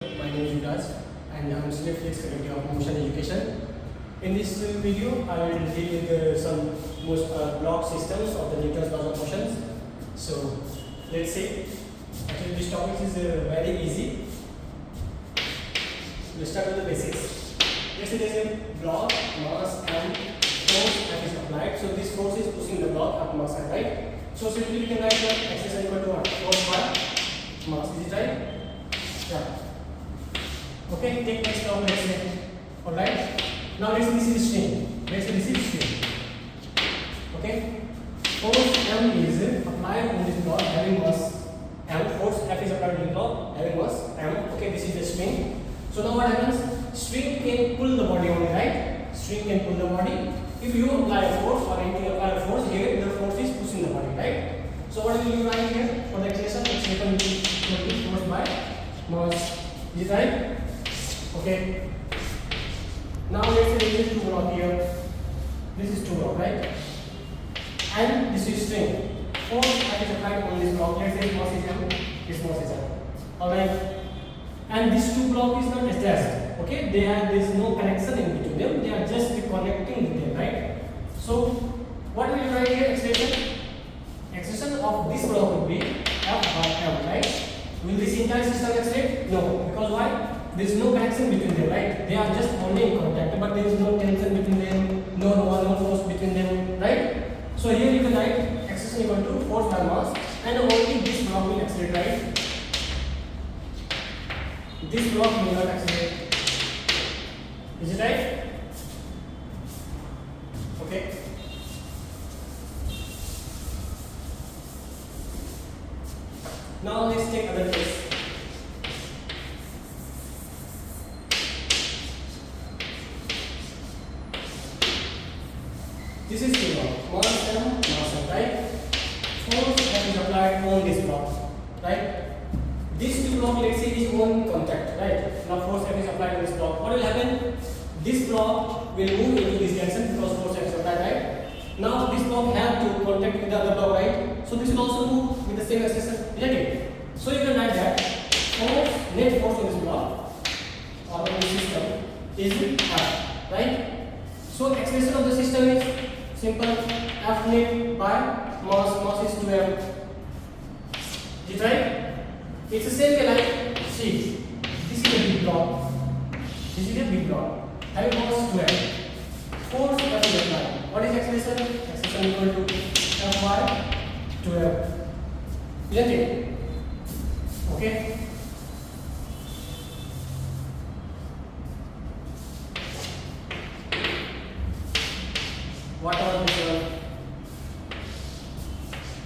My name is Yuvraj and I am Senior Physics Faculty of Motion Education. In this video, I will deal with some most block systems of the Newton's laws of motions. So, let's say actually this topic is very easy. Let's start with the basics. Let's say there is a block, mass and force that is applied. So, this force is pushing the block up mass, right? So, simply we can write that x is equal to what? Force by mass. Is it right? Yeah. Okay, take next term, let's say. Alright. Now let's say this is string. Let's say this is string. Okay. Force M is applied on this block having mass M. Force F is applied on this block having mass M. Okay, this is the string. So now what happens? String can pull the body only, right? String can pull the body. If you apply a force or anything apply a force, here the force is pushing the body, right? So what will you write here for the expression? It's equal to force by mass. Is it right? Okay. Now let's say this is 2 block here. This is 2 block, right? And this is string. Force that is applied on this block. Let's say mass is M. This mass is M. Alright. And this 2 block is not attached. Okay. There is no connection in between them. They are just connecting with them, right? So what will you write here? Expression. Expression of this block would be F by M, right? Will this entire system accelerate? No. Because why? There is no connection between them, right? They are just only in contact, but there is no tension between them, no normal force between them, right? So here you can write acceleration equal to force by mass, and only this block will accelerate, right? This block will not accelerate. Is it right? Okay. Now let's take other case. This is the block, mass M, right? Force that is applied on this block, right? This 2 block, let's say, is on contact, right? Now force that is applied on this block. What will happen? This block will move into this direction because force that is applied, right? Now this block have to contact with the other block, right? So this will also move with the same acceleration, isn't it? So you can write that force, net force on this block or on the system is F, right? So acceleration of the system is simple, F net by mass is 2m. Is it right? It's the same way like, see, this is a big block. This is a big block. Having mass 2m. Force F is applied. What is acceleration? Acceleration equal to F by 2m. Isn't it? Okay. What about this one?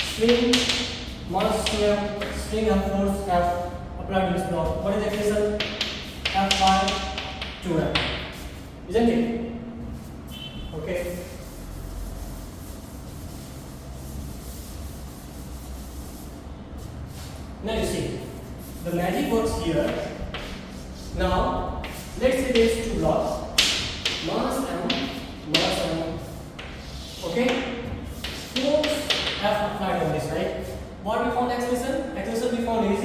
String mass 2m, string and force F applied to this block. What is acceleration? F by 2m. Isn't it? Okay. Now you see, the magic works here. Now, let's say there is 2 blocks, mass M, okay? Force F applied on this, right? What we found acceleration? Acceleration we found is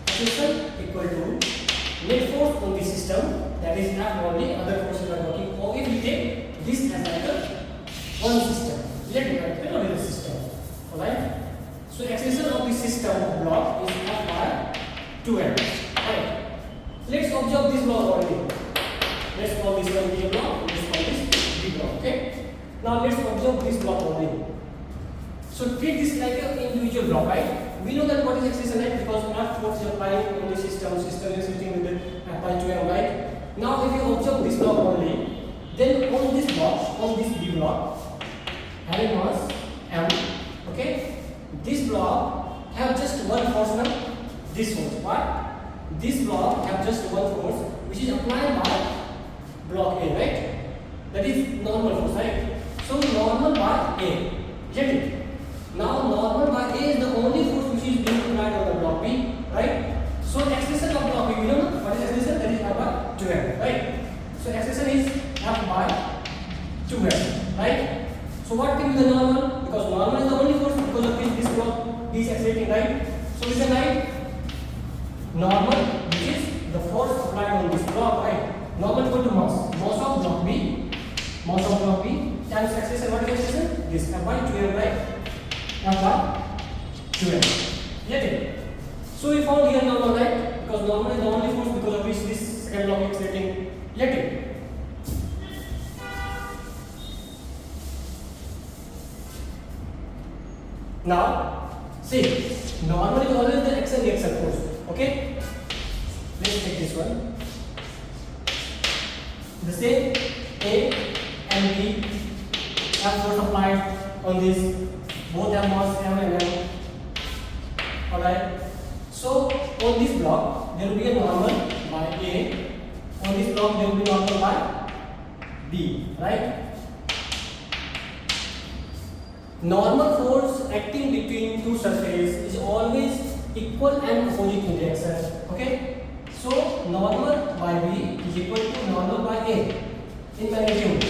acceleration equal to net force on this system, that is F only, other forces are working. Or if we take this as like a one system, let me write it on the system, alright? So acceleration of this system of block is F by 2m, right? Let's observe this block only. Let's call this one B block, let's call this B block, okay? Now let's observe this block only. So treat this like an individual block, right? We know that what is acceleration, right? Because F force is applied on the system is switching with the F by 2m, right? Now if you observe this block only, then on this block, on this B block, having mass M, okay? This block have just one force now. This force. What? This block have just one force which is applied by block A, right? That is normal force, right? So normal by A. Get it? Now normal by A is the only force which is being applied on the block B, right? So acceleration of block B, you know what is acceleration? That is F by 2m, right? So acceleration is F by 2m, right? So what will be the normal? Because normal is the only force because of which this block B is accelerating, right? So we can write normal, which is Now, see, normal is always the action reaction force. Okay? Let's take this one. The same A and B have force applied on this. Both have mass M and M. Alright. So on this block there will be a normal by A. On this block there will be normal by B. Right? Normal force acting between two surfaces is always equal and opposite in direction. Okay? So normal by B is equal to normal by A in magnitude.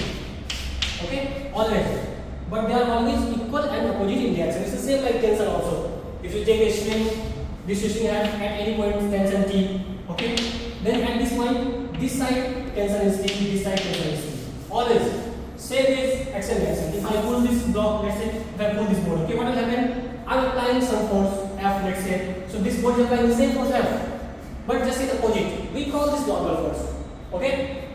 Okay? Always. But they are always equal and opposite in direction. It's the same like tension also. If you take a string, this string has at any point tension T. Okay? Then at this point, this side tension is T, this side tension is T. Always. Same is action reaction. If I pull this block, let's say, if I pull this board, okay, what will happen? I'm applying some force F, let's say. So this board is applying the same force F, but just in the opposite. We call this normal force. Okay?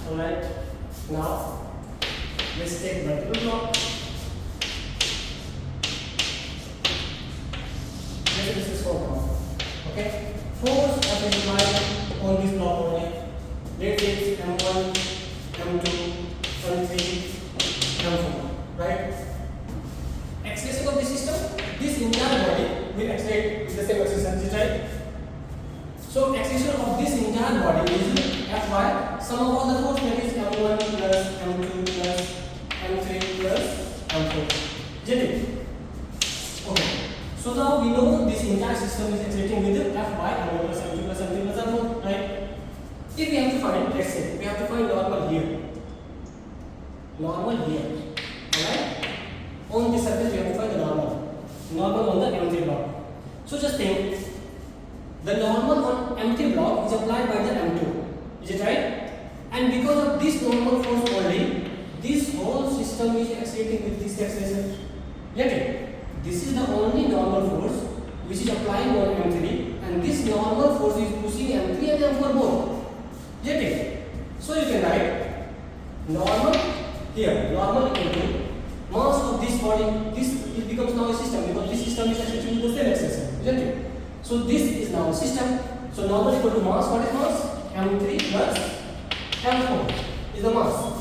Alright. Now let's take vertical block. This is for okay. Force F is applied on this block only. Let's say M1, M2, M3, M4. Right? Acceleration of the system, this entire body will accelerate with the same acceleration, right? So acceleration of this entire body is Fy, sum of all the force, that is M1 plus M2 plus M3 plus M4. Get it? Okay. So now we know this entire system is accelerating with Fy, M1 plus M2 plus M3 plus M4, right? If we have to find, let's say, we have to find normal here. Normal here. Alright? On this surface we have to find the normal. Normal on the M3 block. So just think, the normal on M3 block is applied by the M2. Is it right? And because of this normal force only, this whole system is accelerating with this acceleration. Get it? This is the only normal force which is applying on M3, and this normal force is pushing M3 and M4 both. Get it? So you can write normal here, normal equal to mass of this body. This it becomes now a system because this system is accelerating with the same acceleration. Isn't it? So this is now a system. So normal equal to mass. What is mass? M3 plus M4 is the mass.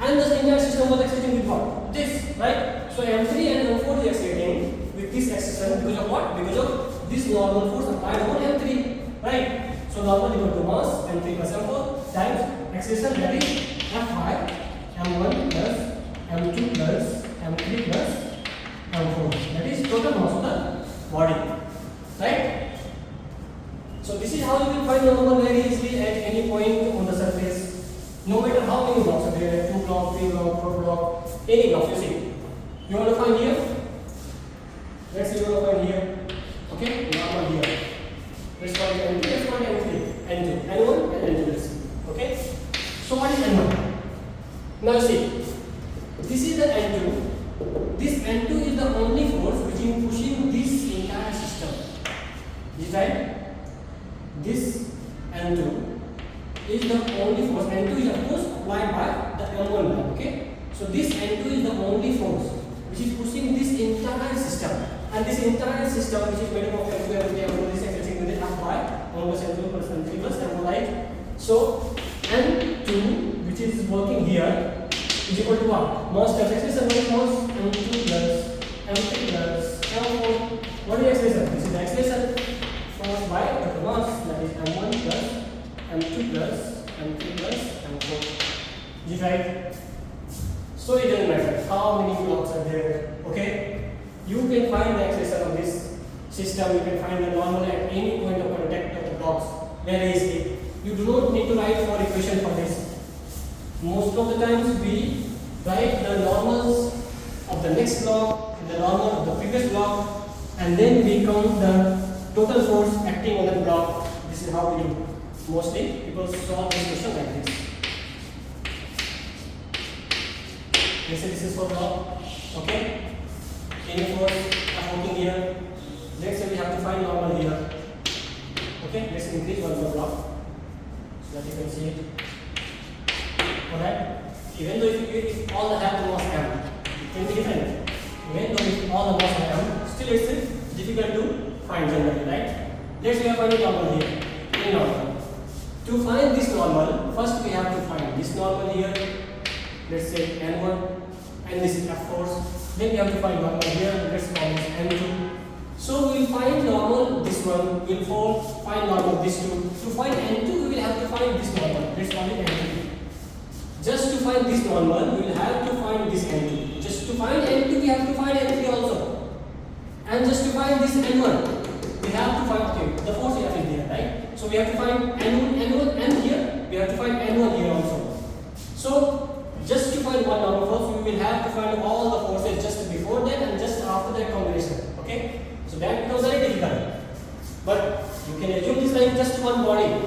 And the entire system was accelerating with what? This, right? So M3 and M4 is accelerating with this acceleration because of what? Because of this normal force applied on M3, right? So normal equal to mass M3 plus M4 times acceleration, that is Fy M1 plus M2 plus M3 plus M4. That is total mass of the body, right? So this is how you will find normal very easily at any point on the surface, no matter how many blocks are there, 2 block, 3 block, 4 block, any block you see. You want to find here? Let's say you want to find here. Okay, normal here. Let's find N2, let's find N3, N2, N1 and N2. Let's see. Okay. So what is N1? Now see, this is the N2. This N2 is the only force which is pushing this entire system. Is it right? This N2 is the only force. N2 is of course applied by the M1 block. Okay. So this N2 is the only force which is pushing this entire system. And this entire system which is made up of M2 and M1 is accelerating with Fy, 1 plus M2 plus M3 plus M1, right? So N2 which is working here is equal to what? Mass times acceleration. What is mass? M2 plus M3 plus M4. What is acceleration? This is the acceleration force by the mass, that is M1 plus M2 plus M3 plus M4. Is it right? So it doesn't matter how many blocks are there. Okay? You can find the acceleration of this system. You can find the normal at any point of contact of the blocks very easily. You do not need to write for equation for this. Most of the times we write the normals of the next block, the normal of the previous block, and then we count the total force acting on the block. This is how we do. Mostly people solve this question like this. Let's say this is for block. Okay? Any force are working here. Let's say we have to find normal here. Okay, let's increase one more block so that you can see it. Alright, even though if all the have the mass m, it can be different. Even though if all the mass are m, still it's difficult to find generally, right? Let's we are finding normal here, in normal. To find this normal, first we have to find this normal here. Let's say n1, and this is f force. Then we have to find normal here. Let's call this n2. So we will find normal this one. We will find normal this two. To find n2, we will have to find this normal. Let's call it n2. Just to find this normal, we will have to find this n2. Just to find n2, we have to find n3 also. And just to find this n1, we have to find, okay, the force F is there, right? So we have to find n1, and here, we have to find n1 here also. So just to find one normal force, we will have to find all the forces just before that and just after that combination. Okay? So that becomes very difficult. But you can assume this like just one body.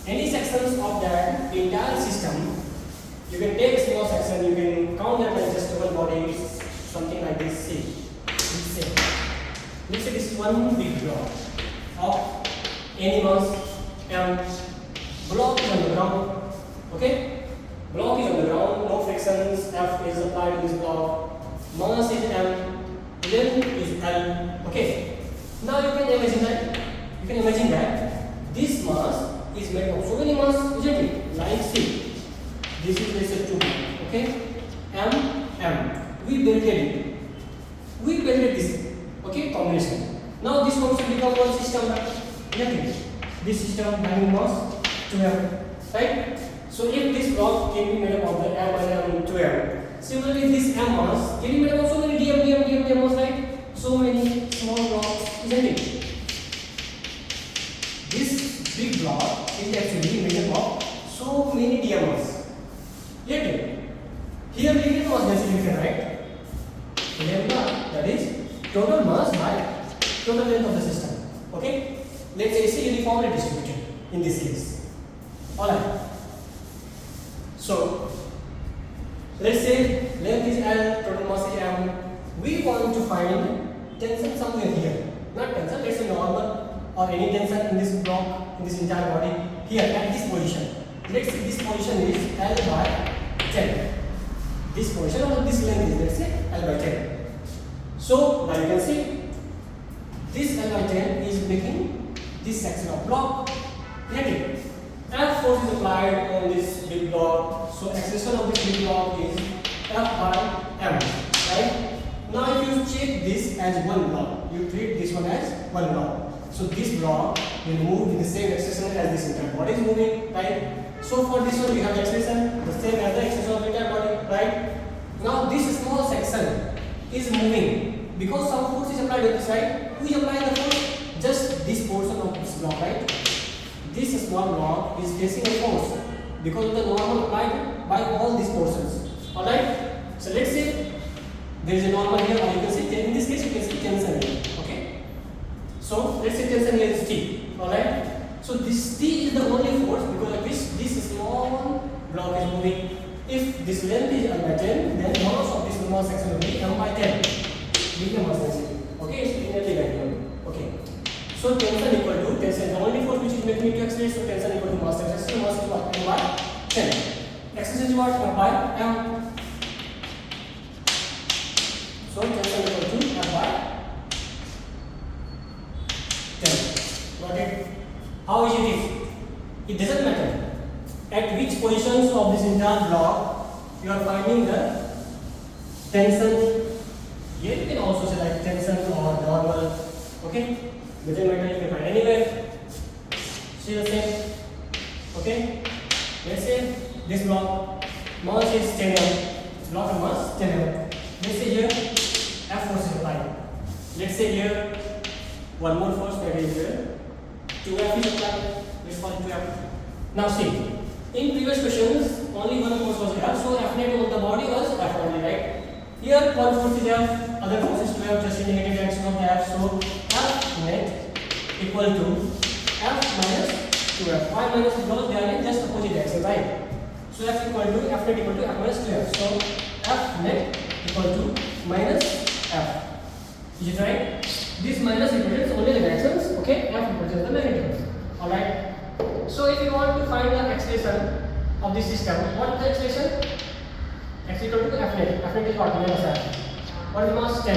Any sections of that entire system, you can take a small section, you can count them as just one body, something like this. See, let's say this is one big block of any mass m. Block is on the ground. Okay, block is on the ground. No frictions. F is applied to this block. Mass is m. Length is l. Okay. Now you can imagine that. You can imagine that this mass is made of so many mass, isn't it? Like C. This is let's say 2. Okay, m. We built it. We built this. Okay, combination. Now this combination become one system. Nothing. This system having mass 12. Right. So if this block can be made up of the m and m12. Similarly, this m mass can be made up of so many dm mass, right? So many small blocks, isn't it? This big block is actually made up of so many dm mass. Yet, here we mass density you can write lambda, that is total mass by total length of the system. Okay? Let's say it's uniformly distributed in this case. Alright. So, let's say length is L, total mass is M. We want to find tension somewhere here. Not tension, let's say normal or any tension in this block, in this entire body, here at this position. Let's say this position is L by 10. This position or this length is, let's say, L by 10. So, now you can see this L by 10 is making this section of block. Get F force is applied on this big block. So, acceleration of this big block is F by M. Right? Now, if you check this as one block, you treat this one as one block. So, this block will move in the same acceleration as this entire body is moving. Right? So for this one we have acceleration the same as the acceleration of the entire body, right? Now this small section is moving because some force is applied on this side. Who is applying the force? Just this portion of this block, right? This small block is facing a force because of the normal applied by all these portions. Alright? So let's say there is a normal here, or you can say in this case you can see tension here. Okay? So let's say tension here is T. Alright? So this T is the only force because of which this small block is moving. If this length is L by 10, then mass of this small section will be M by 10. Medium mass density. Okay, it's linearly valuable. Okay. So tension equal to tension, the only force which is making it to accelerate. So tension equal to mass acceleration. Mass is what? M by 10. Acceleration is what? M by M. So tension equal to M by 10. Got it? How easy it is? It doesn't matter at which positions of this entire block you are finding the tension. Here you can also say like tension or normal. Okay? Doesn't matter, you can find anywhere. See the same. Okay? Let's say this block mass is 10m. Block of mass 10m. Let's say here F force is applied. Let's say here one more force, that is here 2F is applied. Let's call it 2F. Now see, in previous questions only one force was F, so F net on the body was F only, right? Here one force is F, other force is 2F, just indicating direction of the F. So F net equal to F minus 2F. Why minus? Because they are in just opposite direction, right? So F equal to F net equal to F minus 2F. So F net equal to minus F. Is it right? This minus represents only the directions. Okay, F represents the magnitudes. Alright. So if you want to find the acceleration of this system, what is the acceleration? X equal to F net. F net is what? Minus F. What is the mass? 10.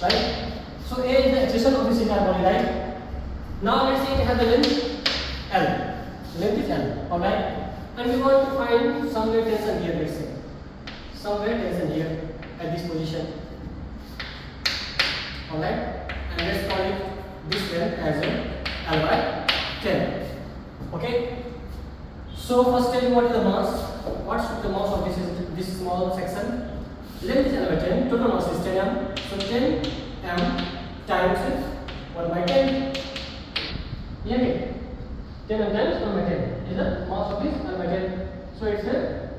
Right? So A is the acceleration of this entire body, right? Now let's say it has the length L. Length is L. Alright? And we want to find some weight tension here, let's say. Some weight tension here at this position. Alright? And let's call it this length as L by 10. Okay? So first tell me what is the mass. What should the mass of this small section? Length is L by 10. Total mass is 10 m. So 10 m times 1 by 10. Yeah, okay. 10 m times 1 by 10 is the mass of this L by 10. So it's a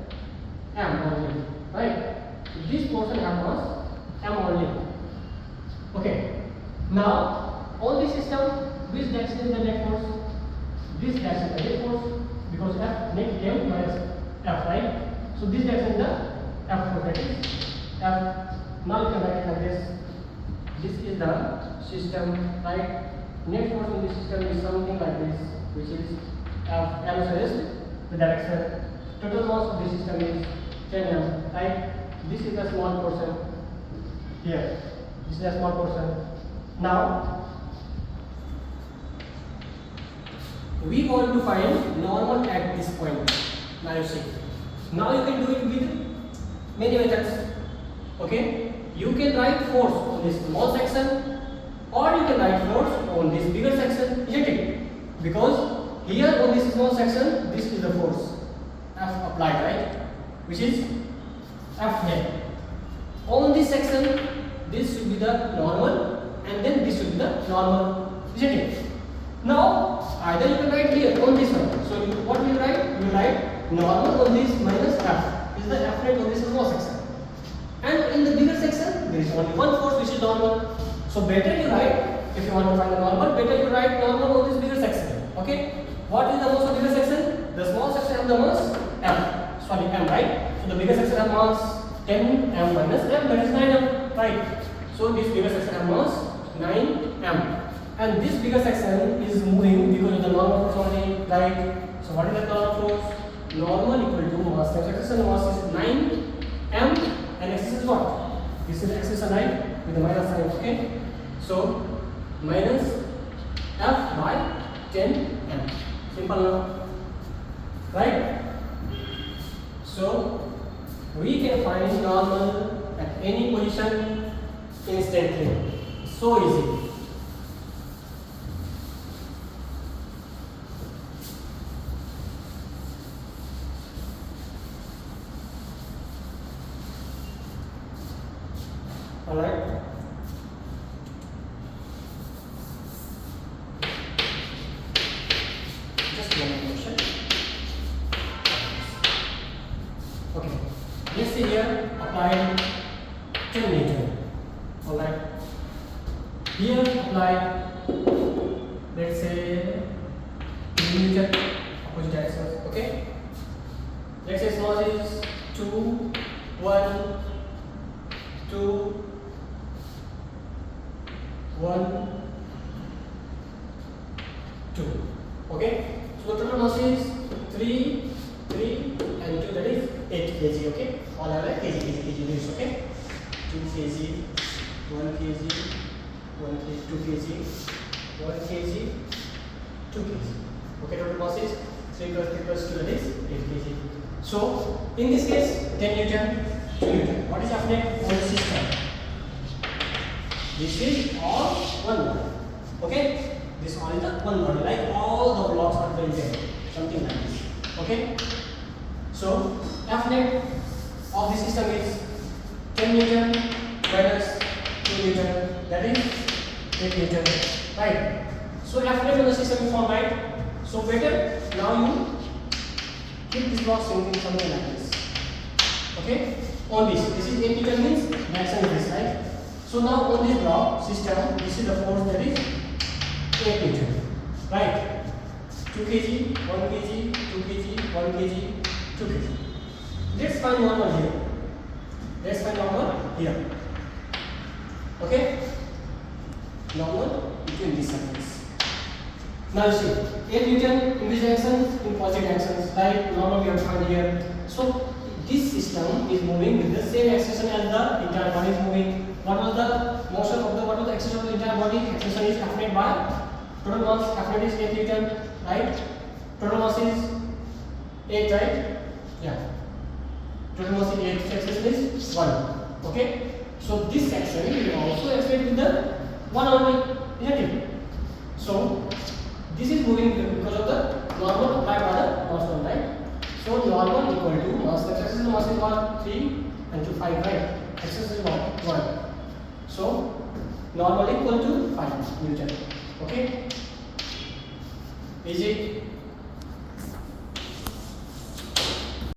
m only, right? So this portion has mass m only. Okay. Now on this system, which direction is the net force? This direction is the net force because F net m minus F, right? So this direction is the F force, that is F. Now you can write it like this. This is the system, right? Net force in this system is something like this, which is F. M is the direction. Total mass of this system is 10 m, right? This is the small portion here. This is a small portion. Now we want to find normal at this point. Now you see. Now you can do it with many methods. Okay? You can write force on this small section, or you can write force on this bigger section, isn't it? Because here on this small section, this is the force F applied, right? Which is F net. On this section, this should be the normal, and then this should be the normal, isn't it? Now, either you can write here on this one. So what will you write? You write normal on this minus F. Is the F net on this small section. And in the bigger section, there is only one force which is normal. So better you write, if you want to find the normal, better you write normal on this bigger section. Okay? What is the mass of bigger section? The small section has the mass M. Sorry, M, right? So the bigger section has mass 10 m minus m, that is 9 m, right? So this bigger section has mass 9 m. And this bigger section is moving because of the normal force only, right? So what is the normal force? Normal equal to mass times acceleration. Mass is 9 m and acceleration is what? This is acceleration, right? With the minus sign, okay? So minus F by 10 m. Simple now, right? So we can find normal at any position instantly. So easy. Alright. Just one question. Okay. Let's see here, apply 10 Newton. Alright. Here apply, let's say 2 Newton, opposite directions. Okay. Let's say small is 2, 1, 2, 1, 2. Okay. So the total mass is 3, 3, and 2. That is 8 kg. Okay. All are like kg this. Okay. 2 kg, 1 kg, 1 kg, 2 kg, 1 kg, 2 kg. Okay. Total mass is 3 plus 2. That is 8 kg. So in this case, 10 Newton, 2 Newton. What is F net on the system? This is all one model. Okay? This all is the one model. Like all the blocks are there. Something like this. Okay? So F net of the system is 10 Newton minus 2 Newton. That is 8 Newton. Right? So F net on the system is formed, right? So better now you keep this block something like this. Okay? On this is 8 Newton means maximum is this, right? So now on this block system, this is the force that is 8 Newton, right? 2 kg, 1 kg, 2 kg, 1 kg, 2 kg. Let's find normal here. Let's find normal here. Okay? Normal between these surfaces. Now you see, if Newton in this direction, in positive directions, like normal we have found here. So this system is moving with the same acceleration as the entire body is moving. What was the motion of the, what was the acceleration of the entire body? Acceleration is F by total mass. F is 8 Newton, right? Total mass is 8, right? Yeah. Total mass is 8. So acceleration is 1. Okay. So this section will also accelerate with the 1 only, isn't it? So this is moving because of the normal applied by the mass 1, right? So normal equal to mass. The acceleration mass is what? 3 and to 5, right? Acceleration is what? 1. So normal equal to 5 Newton. Okay? Is it